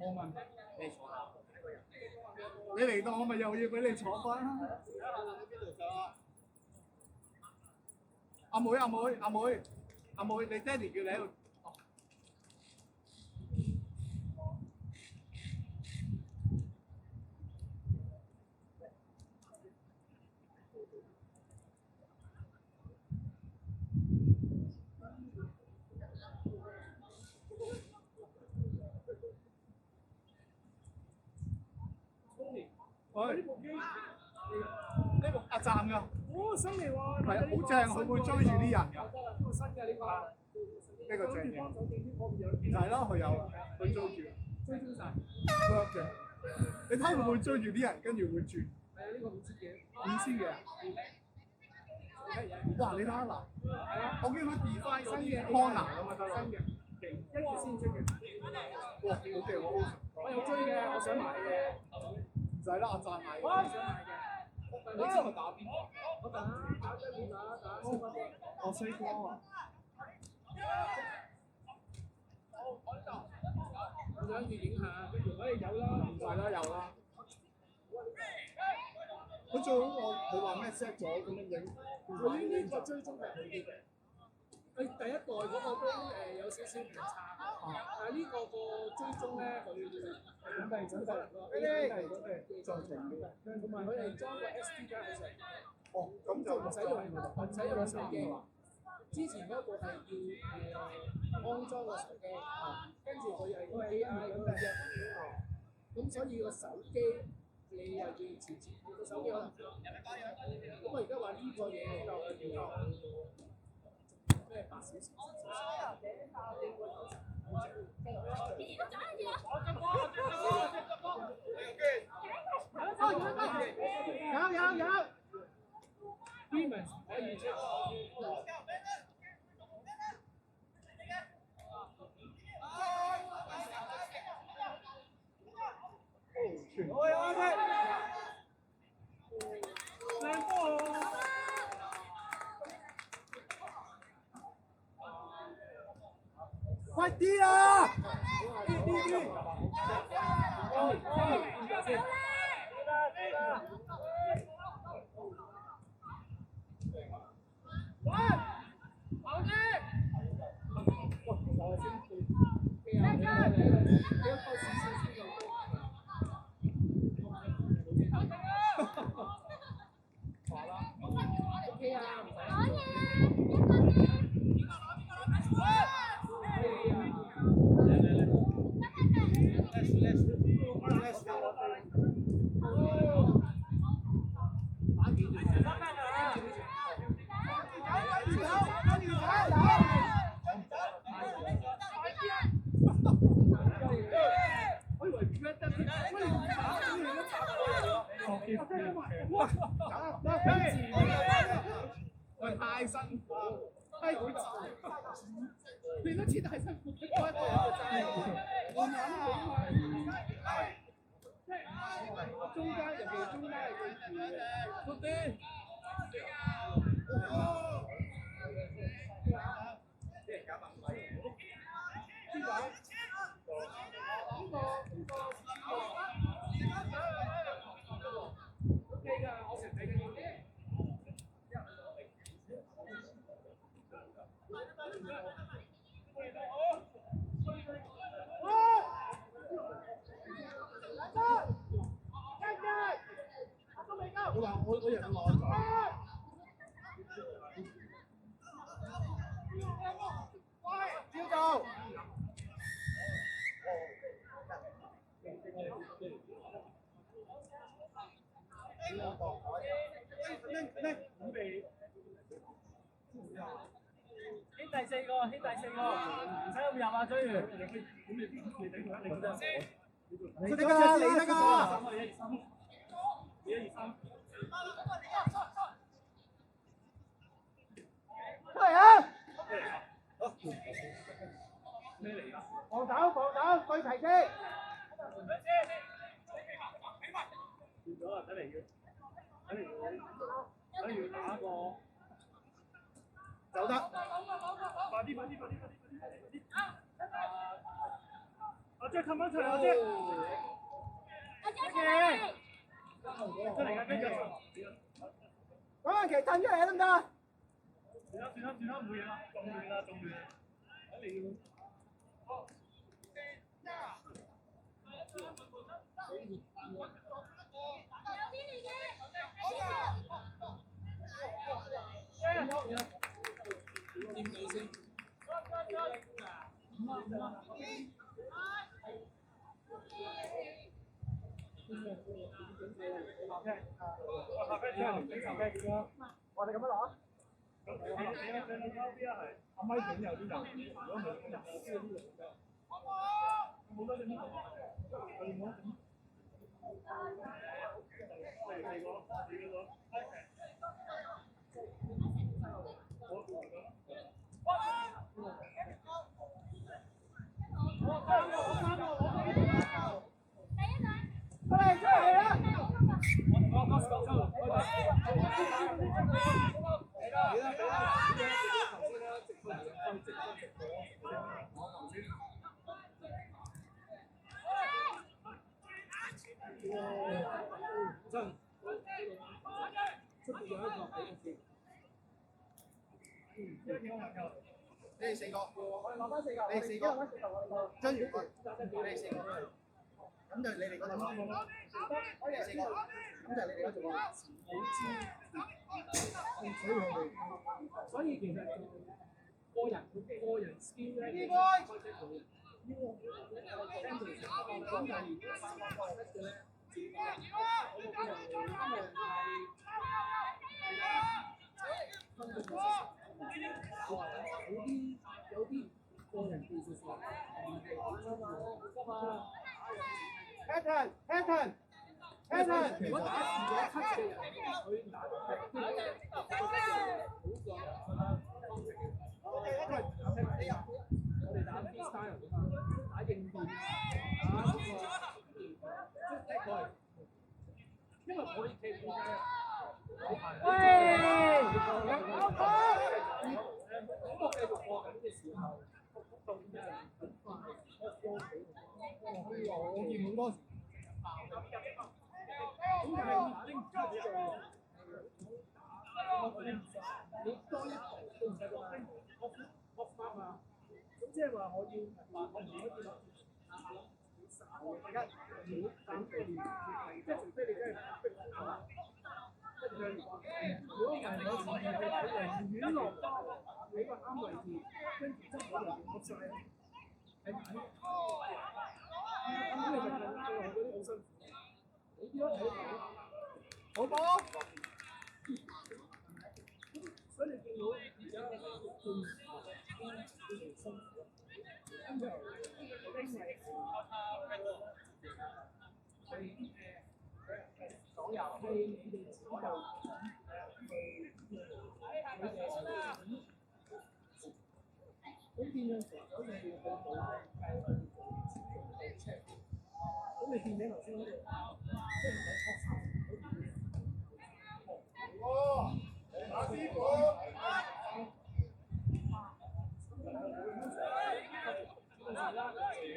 我問你坐下，你嚟到我咪又要俾你坐翻啦。阿妹，你爹哋叫你喺度。喂，呢部阿站㗎。哦，新嚟喎。係啊，好正，佢會追住啲人㗎。新嘅呢個。呢個正嘅。就係咯，佢有，佢追住晒。work 嘅。你睇會唔會追住啲人，跟住會轉？係啊，呢個5千嘅。哇！你睇下嗱，我見佢 define 新嘅 corner 咁啊得啦。新嘅。1月先追嘅。哇！好勁喎！我有追嘅，我想買嘅。唔使啦，我賺買嘅。我想買嘅。你知我打邊個？我打西邊打。我西瓜啊！我想住影下，可以有啦。唔使啦，有啦。佢最好佢話咩 set 咗咁樣影。佢呢個追蹤係好啲嘅。佢第一代嗰個都有少少唔差，但係呢個追蹤咧佢咁係真係再長啲，同埋佢係裝個 SD 卡喺上面。哦，咁就唔使用手機。之前嗰部係要安裝個手機，跟住佢係個 AI 咁嘅啫。咁所以個手機你又要前個手機可能咁我而家話呢個嘢就咩8小時？有。Women 可以出。靚波！快啲啊！啲！喂，太辛苦，你都知太辛苦，我中間人哋中間係最住嘅，嗰啲。我話我人耐咗。喂，朝早。第四個，唔使咁入啊，追完。你得㗎，你得㗎。出嚟啊！咩嚟㗎？防守，對齊先。變咗啊！睇嚟要打個。走得。快啲！再冚翻出嚟，我啫。出嚟㗎，跟住。嗰陣期褪出嚟得唔得？算啦，冇嘢啦，仲亂啦。你要。我哋咁樣攞。阿咪整有啲人，如果冇人冇知呢個冇得整。你哋四個，我哋攞翻四個，你哋四個，張宇君，你哋四個，咁就你哋嗰度咯。你哋四個，咁就你哋嗰度咯。所以其實個人 skill 咧，應該有啲個人技術上Hatton，如果打2-7嘅人，佢打我哋打 freestyle 㗎嘛，打應變，打嗰個即係因為我哋企唔低啊。我繼續過緊嘅時候，我見好多時。咁但係拎唔出嘅，你多一步都唔使講，off mark 啊！咁即係話我唔可以諗大家唔好膽肥，即係除非你真係逼我啊！如果唔係我寧願落波喺個啱位置，跟住執我嚟搏晒，係咪？咁你就最後嗰啲好辛苦。你點樣睇？好波，所以你見到而家半辛苦，因為所有係你哋指導。咁變咗成日好似要去補咁你變咗頭先嗰度，即係唔使確實。打師傅。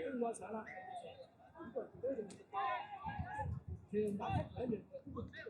中咗場啦，呢個而家全部一樣。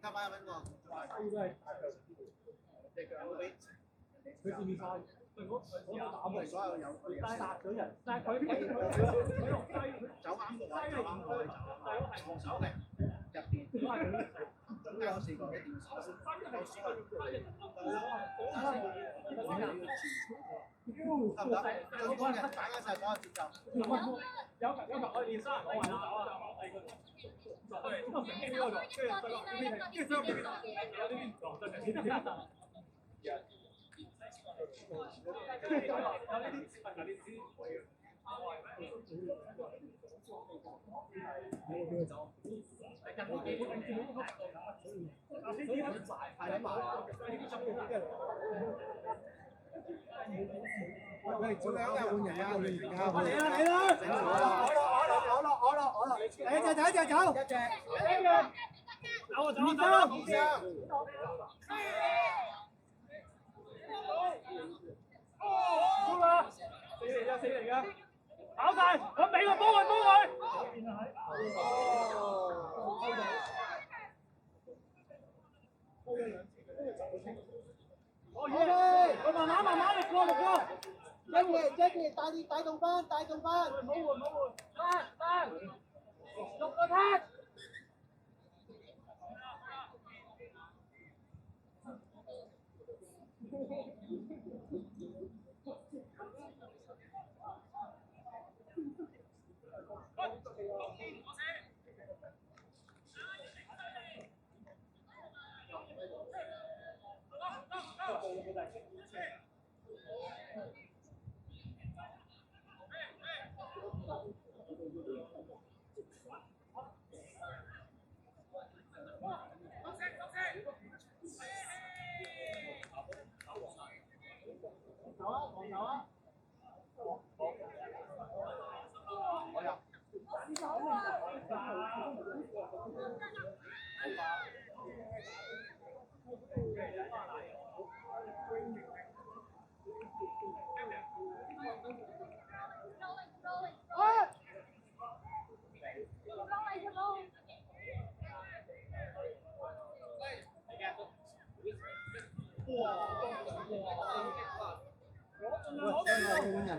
得翻一蚊喎。隻腳好俾。佢自面晒，我打我哋所有有殺咗人，但係佢落低，走啱個位，走啱個位，防守力入邊，咁有4個一定要守先，有時得唔得？進攻嘅打緊晒所有節奏。有球我練三，我話走啊，對，咁成經嗰度，跟住有啲喂，做咩啊？換人啊！換人啊！嚟啦嚟啦！我落，一隻走，一隻走，一隻，好啦，死嚟㗎，跑晒，咁俾個波佢。我慢慢嚟過。Jackie，帶動翻，唔好換，六個攤。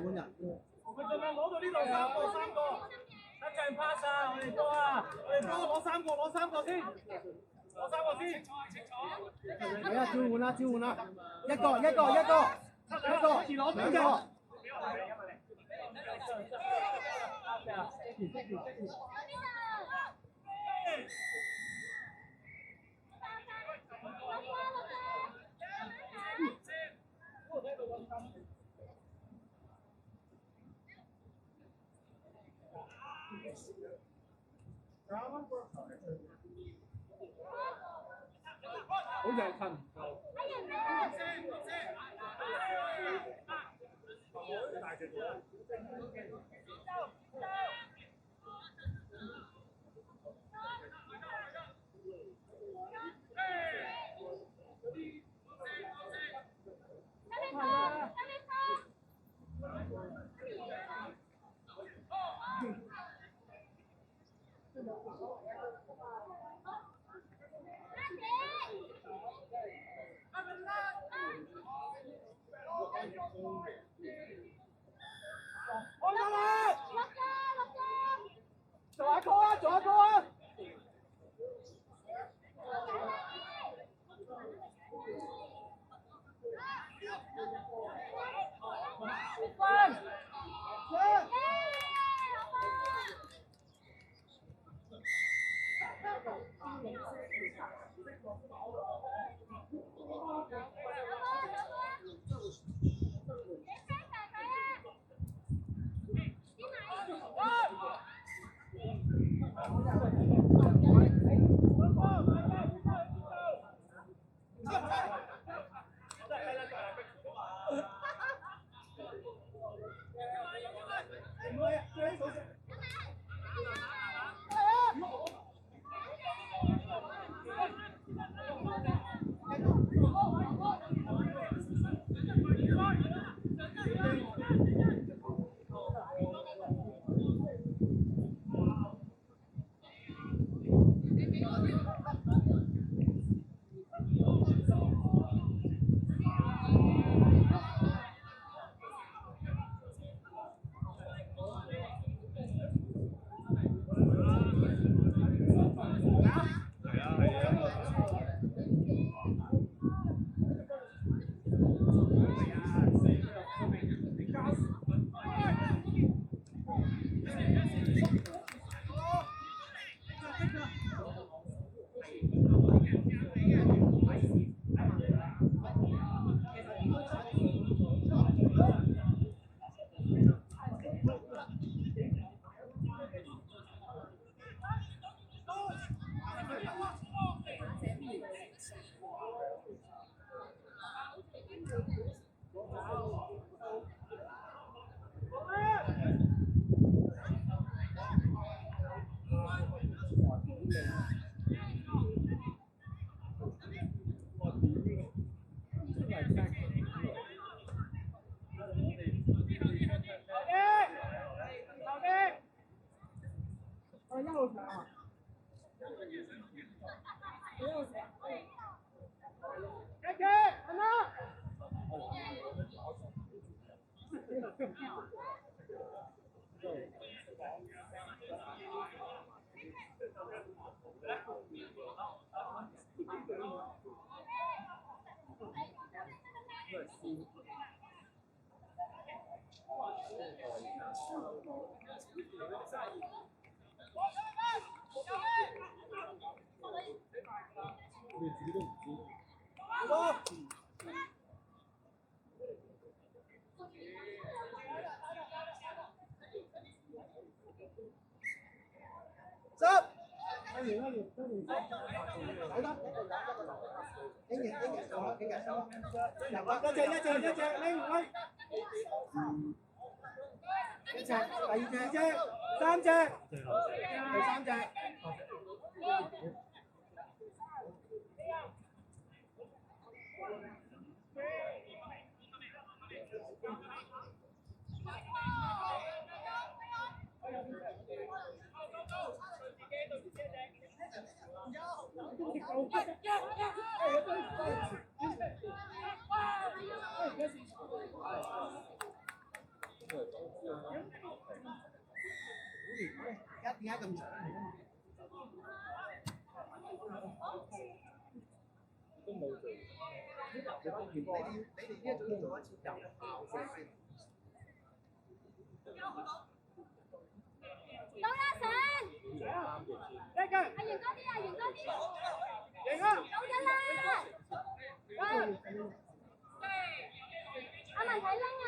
換人。佢盡量攞到呢度三個，一陣 pass 啊！我哋多攞三個先。係啊，召喚啦！一個，兩個。好似係近。做一個啊！我一路上。K，係啦。點解咁長？都冇做。你哋呢一種要做一次有效嘅先。到啦成。一個。阿元哥啲啊，元哥啲。贏啊！到咗啦。阿文睇拎啊！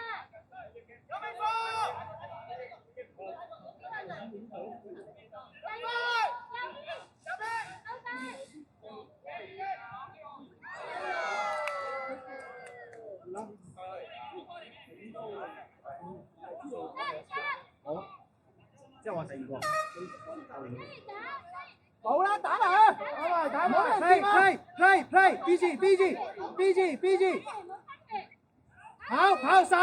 有咩波？即係話第二個。冇啦，打埋佢，打埋。play，跑掃。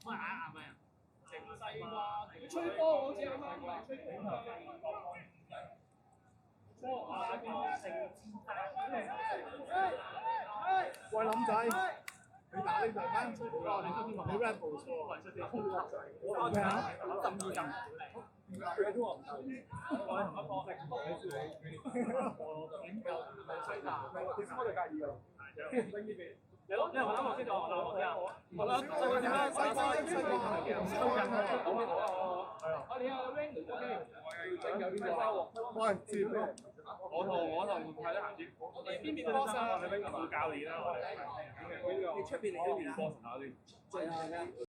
哇！吹波好似啱啱吹喂，林仔，你打呢場間你 rap 冇錯，我咩啊？你攞我先做，我先啊！我我同太得閒啲，邊邊波衫？你俾個副教練啦，我哋。你出邊嚟嗰邊啊？